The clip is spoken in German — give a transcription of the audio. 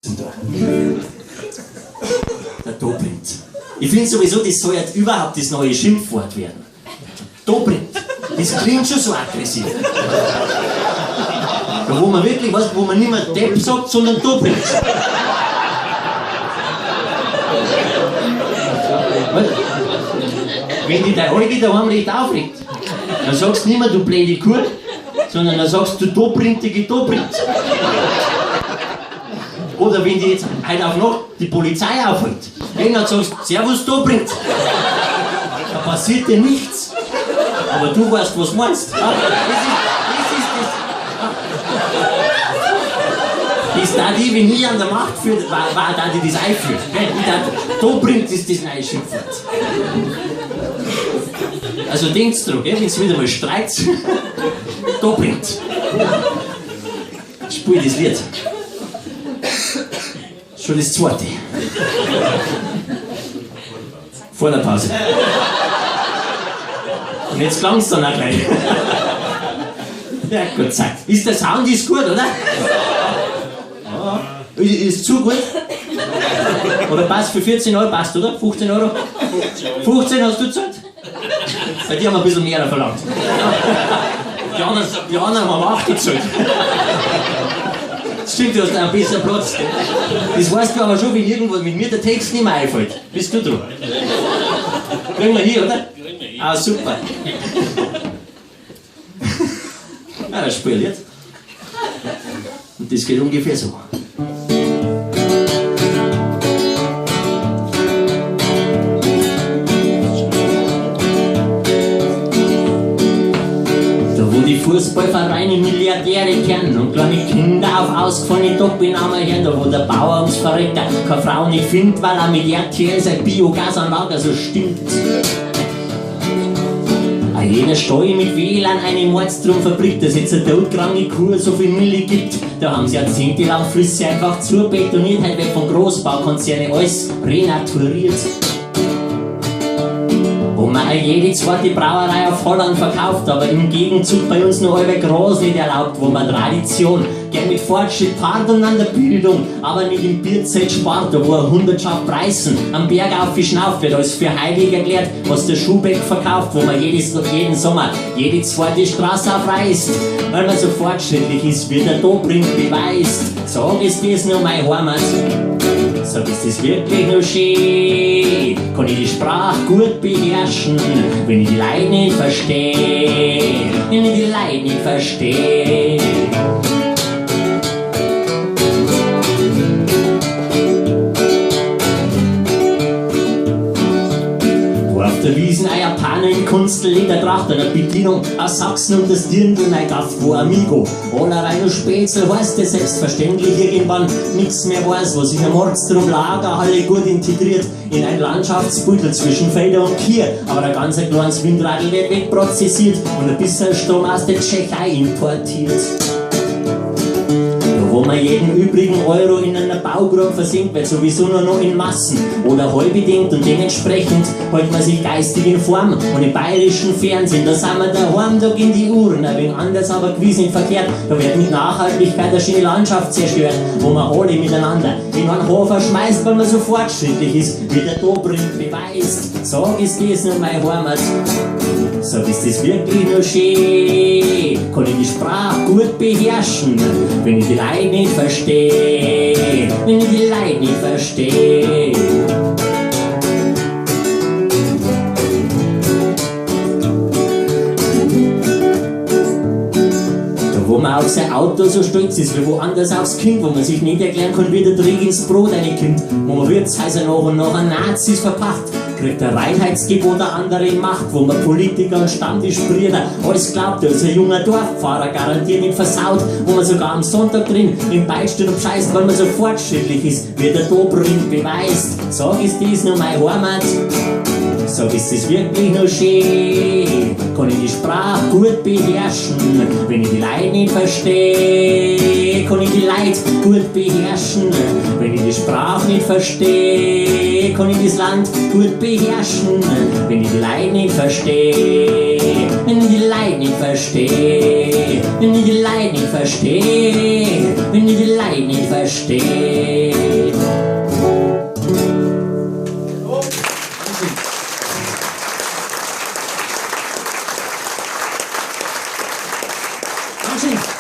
Der Dobrind. Ich finde sowieso, das soll jetzt überhaupt das neue Schimpfwort werden. Dobrind. Das klingt schon so aggressiv. Da wo man wirklich was, wo man nicht mehr Depp sagt, sondern Dobrind. Wenn dich dein Auge daheim recht aufregt, dann sagst du nicht mehr, du blöde Kuh, sondern dann sagst du, dobrindige Dobrind. Oder wenn die jetzt heute auf Nacht die Polizei aufhält, dann sagst du, Servus Dobrind. Da passiert dir nichts. Aber du weißt, was du meinst. Ja? Das ist da die, wenn ich an der Macht führt, war da die das einführt. Dobrind ist das neue Schimpfwort. Also denkst du, wenn es wieder mal streikt, Dobrind. Spiel das Lied. Schon das zweite. Vor der Pause. Und jetzt klang es dann auch gleich. Ja, Gott sei Dank. Ist der Sound ist gut, oder? Ja. Ist zu gut? Oder passt für 14 Euro, passt, oder? 15 Euro? 15 hast du gezahlt? Bei dir haben wir ein bisschen mehr verlangt. Die anderen haben 8 gezahlt. Stimmt, du hast ein bisschen Platz. Das weißt du aber schon, wenn irgendwo mit mir der Text nicht mehr einfällt. Bist du dran? Kriegen wir hier, oder? Ah, super. Ja, das spielt jetzt. Und das geht ungefähr so. Die Fußballvereine Milliardäre kennen und kleine Kinder auf ausgefallene Top-Innahmen hören, da wo der Bauer ums Verrecken keine Frau nicht findet, weil er mit RTL seine Biogasanlage so stimmt. Jener Stall mit WLAN eine Mordstromfabrik, dass jetzt eine todkranke Kuh so viel Milli gibt. Da haben sie jahrzehntelang Flüsse einfach zubetoniert, heute wird von Großbaukonzerne alles renaturiert. Wo man jede zweite Brauerei auf Holland verkauft, aber im Gegenzug bei uns noch halbe Gras nicht erlaubt, wo man Tradition gern mit Fortschritt pardon an der Bildung, aber nicht im Bierzelt spart, da wo eine Hundertschaft Preisen am Berg aufgeschnauft wird, als für heilig erklärt, was der Schuhbeck verkauft, wo man jeden Sommer jede zweite Straße aufreißt, weil man so fortschrittlich ist, wie der Dobrind beweist. Sag, ist das nur mein Heimat? Sag, ist das wirklich nur schön? Kann ich die Sprache gut beherrschen, wenn ich die Leute nicht verstehe? Wenn ich die Leute nicht verstehe. Auf der Wiesen ein Japaner in Kunstel in der Tracht, einer Bedienung aus Sachsen und das Dirndl mein Gast, wo Amigo. Oder Reino Spätzl heißt der selbstverständlich irgendwann nix mehr weiß, wo sich ein Mordstrom Lagerhalle gut integriert in ein Landschaftsbüttel zwischen Felder und Kier. Aber ein ganz kleines Windradl wird wegprozessiert und ein bisschen Strom aus der Tschechei importiert. Wo man jeden übrigen Euro in einer Baugrube versinkt, wird sowieso nur noch in Massen oder halbbedingt und dementsprechend hält man sich geistig in Form. Und im bayerischen Fernsehen, da sind wir daheim, da gehen die Uhren, ein wenig anders, aber gewiss nicht verkehrt. Da wird mit Nachhaltigkeit eine schöne Landschaft zerstört, wo man alle miteinander in einen Hofer schmeißt, weil man so fortschrittlich ist, wie der Dobrind beweist. Sag, ist das nur mein Heimat? Sag, ist das wirklich nur schön? Kann ich die Sprache gut beherrschen, wenn ich die Leute nicht verstehe? Wenn ich die Leute nicht verstehe. Wo man auf sein Auto so stolz ist, wie woanders aufs Kind, wo man sich nicht erklären kann, wie der Trick ins Brot reinkommt, wo man Wirtshäuser nach und nach an Nazis verpackt, kriegt der Reinheitsgebot eine andere Macht, wo man Politiker und Stammtischbrüder alles glaubt, als ein junger Dorffahrer garantiert nicht versaut, wo man sogar am Sonntag drin im Beistand abscheißt, weil man so fortschrittlich ist, wie der Dobrind beweist. Sag, ist dies nur mein Heimat? Sag, ist das wirklich nur schön? Kann ich die Sprache gut beherrschen, wenn ich die Leute nicht verstehe? Kann ich die Leute gut beherrschen, wenn ich die Sprache nicht verstehe? Kann ich das Land gut beherrschen, wenn ich die Leute nicht verstehe? Wenn ich die Leute nicht verstehe? Wenn ich die Leute nicht verstehe? Wenn ich die Leute nicht verstehe? Dankeschön.